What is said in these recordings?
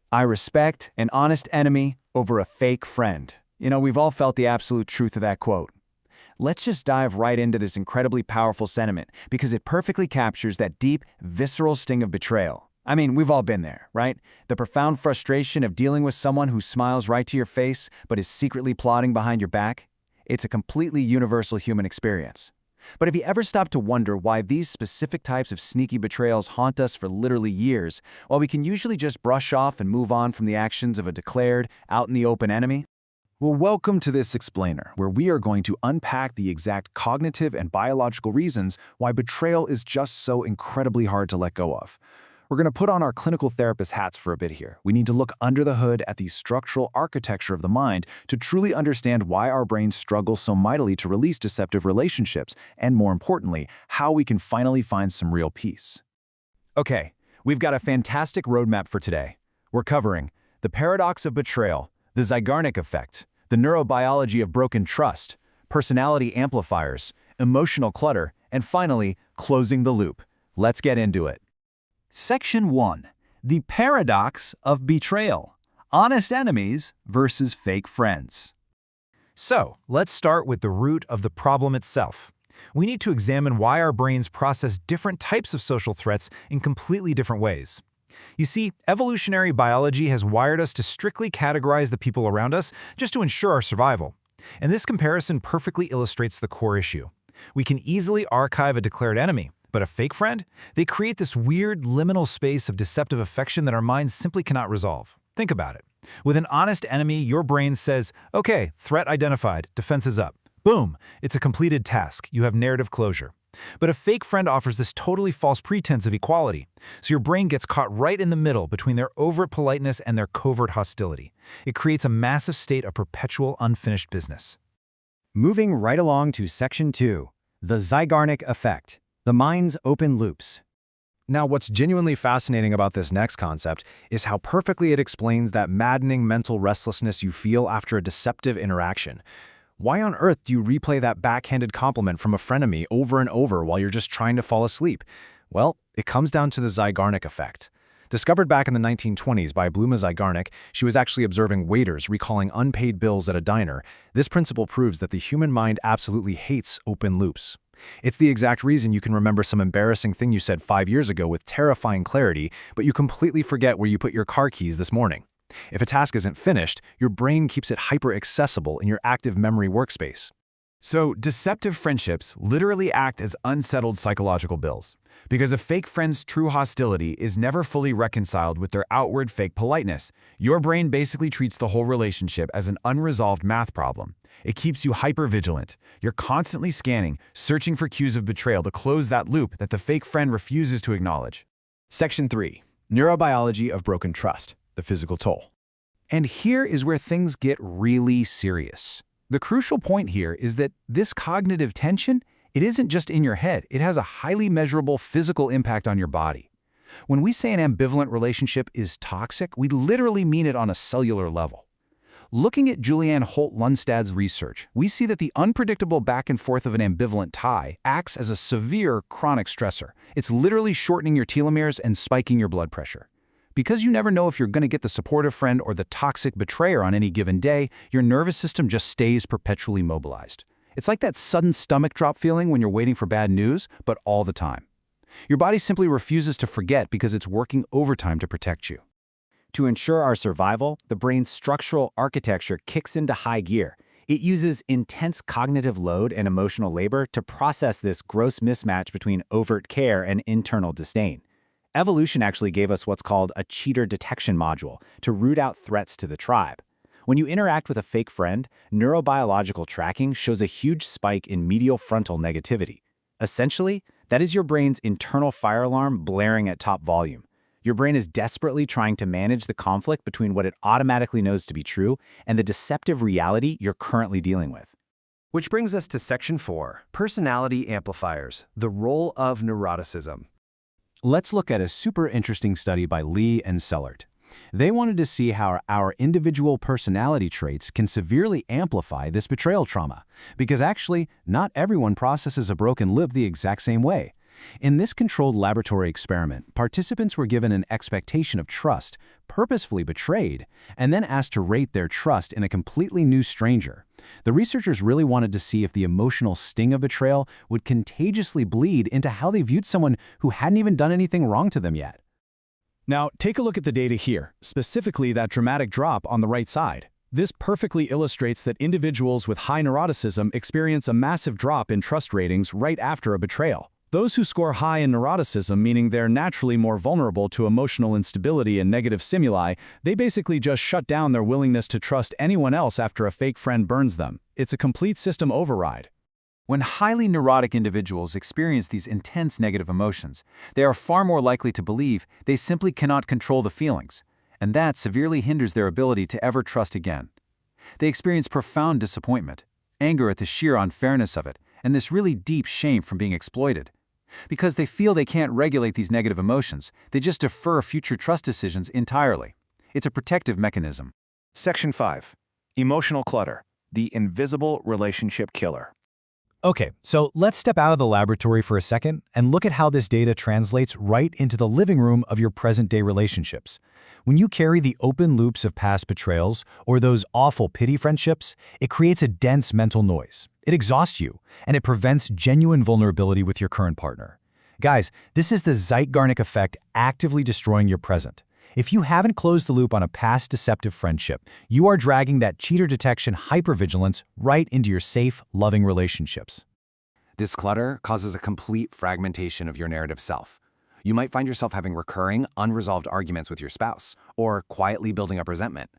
I respect an honest enemy over a fake friend. We've all felt the absolute truth of that quote. Let's just dive right into this incredibly powerful sentiment because it perfectly captures that deep, visceral sting of betrayal. I mean, we've all been there, right? The profound frustration of dealing with someone who smiles right to your face but is secretly plotting behind your back. It's a completely universal human experience. But have you ever stopped to wonder why these specific types of sneaky betrayals haunt us for literally years, while we can usually just brush off and move on from the actions of a declared, out-in-the-open enemy? Well, welcome to this explainer, where we are going to unpack the exact cognitive and biological reasons why betrayal is just so incredibly hard to let go of. We're going to put on our clinical therapist hats for a bit here. We need to look under the hood at the structural architecture of the mind to truly understand why our brains struggle so mightily to release deceptive relationships, and more importantly, how we can finally find some real peace. Okay, we've got a fantastic roadmap for today. We're covering the paradox of betrayal, the Zeigarnik Effect, the neurobiology of broken trust, personality amplifiers, emotional clutter, and finally, closing the loop. Let's get into it. Section 1. The paradox of betrayal. Honest enemies versus fake friends. So, let's start with the root of the problem itself. We need to examine why our brains process different types of social threats in completely different ways. You see, evolutionary biology has wired us to strictly categorize the people around us just to ensure our survival. And this comparison perfectly illustrates the core issue. We can easily archive a declared enemy, but a fake friend? They create this weird liminal space of deceptive affection that our minds simply cannot resolve. Think about it. With an honest enemy, your brain says, okay, threat identified, defenses up. Boom, it's a completed task. You have narrative closure. But a fake friend offers this totally false pretense of equality. So your brain gets caught right in the middle between their overt politeness and their covert hostility. It creates a massive state of perpetual unfinished business. Moving right along to Section 2, the Zeigarnik Effect, the mind's open loops. Now, what's genuinely fascinating about this next concept is how perfectly it explains that maddening mental restlessness you feel after a deceptive interaction. Why on earth do you replay that backhanded compliment from a frenemy over and over while you're just trying to fall asleep? Well, it comes down to the Zeigarnik Effect. Discovered back in the 1920s by Bluma Zeigarnik, she was actually observing waiters recalling unpaid bills at a diner. This principle proves that the human mind absolutely hates open loops. It's the exact reason you can remember some embarrassing thing you said 5 years ago with terrifying clarity, but you completely forget where you put your car keys this morning. If a task isn't finished, your brain keeps it hyper-accessible in your active memory workspace. So, deceptive friendships literally act as unsettled psychological bills, because a fake friend's true hostility is never fully reconciled with their outward fake politeness. Your brain basically treats the whole relationship as an unresolved math problem. It keeps you hyper-vigilant. You're constantly scanning, searching for cues of betrayal to close that loop that the fake friend refuses to acknowledge. Section 3. Neurobiology of broken trust, the physical toll. And here is where things get really serious. The crucial point here is that this cognitive tension, it isn't just in your head, it has a highly measurable physical impact on your body. When we say an ambivalent relationship is toxic, we literally mean it on a cellular level. Looking at Julianne Holt-Lundstad's research, we see that the unpredictable back and forth of an ambivalent tie acts as a severe chronic stressor. It's literally shortening your telomeres and spiking your blood pressure. Because you never know if you're going to get the supportive friend or the toxic betrayer on any given day, your nervous system just stays perpetually mobilized. It's like that sudden stomach drop feeling when you're waiting for bad news, but all the time. Your body simply refuses to forget because it's working overtime to protect you. To ensure our survival, the brain's structural architecture kicks into high gear. It uses intense cognitive load and emotional labor to process this gross mismatch between overt care and internal disdain. Evolution actually gave us what's called a cheater detection module to root out threats to the tribe. When you interact with a fake friend, neurobiological tracking shows a huge spike in medial frontal negativity. Essentially, that is your brain's internal fire alarm blaring at top volume. Your brain is desperately trying to manage the conflict between what it automatically knows to be true and the deceptive reality you're currently dealing with. Which brings us to Section 4, Personality Amplifiers, the Role of Neuroticism. Let's look at a super interesting study by Lee and Sellert. They wanted to see how our individual personality traits can severely amplify this betrayal trauma, because actually, not everyone processes a broken lip the exact same way. In this controlled laboratory experiment, participants were given an expectation of trust, purposefully betrayed, and then asked to rate their trust in a completely new stranger. The researchers really wanted to see if the emotional sting of betrayal would contagiously bleed into how they viewed someone who hadn't even done anything wrong to them yet. Now, take a look at the data here, specifically that dramatic drop on the right side. This perfectly illustrates that individuals with high neuroticism experience a massive drop in trust ratings right after a betrayal. Those who score high in neuroticism, meaning they're naturally more vulnerable to emotional instability and negative stimuli, they basically just shut down their willingness to trust anyone else after a fake friend burns them. It's a complete system override. When highly neurotic individuals experience these intense negative emotions, they are far more likely to believe they simply cannot control the feelings, and that severely hinders their ability to ever trust again. They experience profound disappointment, anger at the sheer unfairness of it, and this really deep shame from being exploited. Because they feel they can't regulate these negative emotions, they just defer future trust decisions entirely. It's a protective mechanism. Section 5. Emotional clutter, the invisible relationship killer. Okay, so let's step out of the laboratory for a second and look at how this data translates right into the living room of your present-day relationships. When you carry the open loops of past betrayals or those awful pity friendships, it creates a dense mental noise. It exhausts you, and it prevents genuine vulnerability with your current partner. Guys, this is the Zeigarnik Effect actively destroying your present. If you haven't closed the loop on a past deceptive friendship, you are dragging that cheater detection hypervigilance right into your safe, loving relationships. This clutter causes a complete fragmentation of your narrative self. You might find yourself having recurring, unresolved arguments with your spouse, or quietly building up resentment.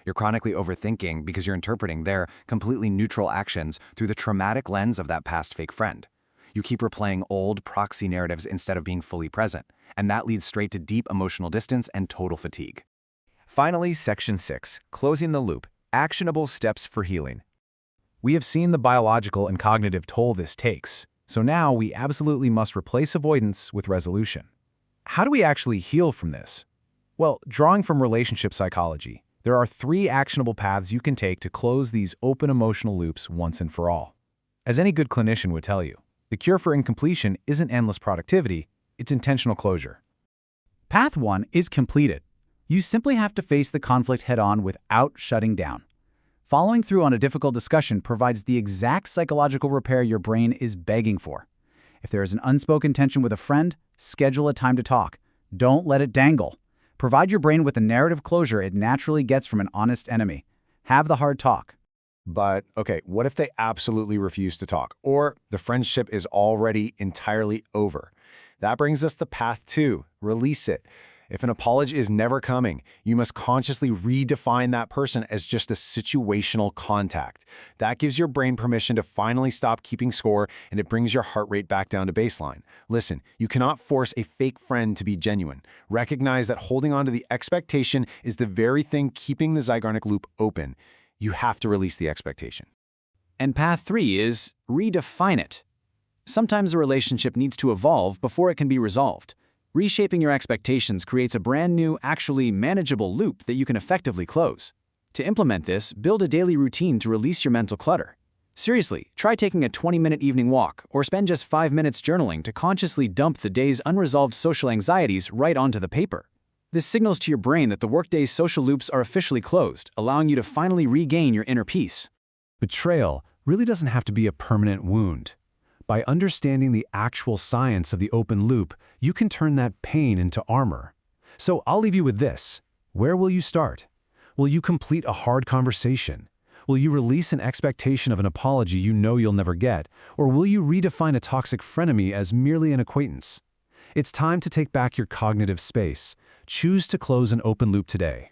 You're chronically overthinking because you're interpreting their completely neutral actions through the traumatic lens of that past fake friend. You keep replaying old proxy narratives instead of being fully present, and that leads straight to deep emotional distance and total fatigue. Finally, Section 6, Closing the Loop, Actionable Steps for Healing. We have seen the biological and cognitive toll this takes, so now we absolutely must replace avoidance with resolution. How do we actually heal from this? Well, drawing from relationship psychology, there are 3 actionable paths you can take to close these open emotional loops once and for all. As any good clinician would tell you, the cure for incompletion isn't endless productivity, it's intentional closure. Path 1 is completed. You simply have to face the conflict head-on without shutting down. Following through on a difficult discussion provides the exact psychological repair your brain is begging for. If there is an unspoken tension with a friend, schedule a time to talk. Don't let it dangle. Provide your brain with the narrative closure it naturally gets from an honest enemy. Have the hard talk. But, okay, what if they absolutely refuse to talk, or the friendship is already entirely over? That brings us to path 2, release it. If an apology is never coming, you must consciously redefine that person as just a situational contact. That gives your brain permission to finally stop keeping score, and it brings your heart rate back down to baseline. Listen, you cannot force a fake friend to be genuine. Recognize that holding on to the expectation is the very thing keeping the Zeigarnik loop open. You have to release the expectation. And path 3 is redefine it. Sometimes a relationship needs to evolve before it can be resolved. Reshaping your expectations creates a brand new, actually manageable loop that you can effectively close. To implement this, build a daily routine to release your mental clutter. Seriously, try taking a 20-minute evening walk or spend just 5 minutes journaling to consciously dump the day's unresolved social anxieties right onto the paper. This signals to your brain that the workday's social loops are officially closed, allowing you to finally regain your inner peace. Betrayal really doesn't have to be a permanent wound. By understanding the actual science of the open loop, you can turn that pain into armor. So I'll leave you with this. Where will you start? Will you complete a hard conversation? Will you release an expectation of an apology you know you'll never get? Or will you redefine a toxic frenemy as merely an acquaintance? It's time to take back your cognitive space. Choose to close an open loop today.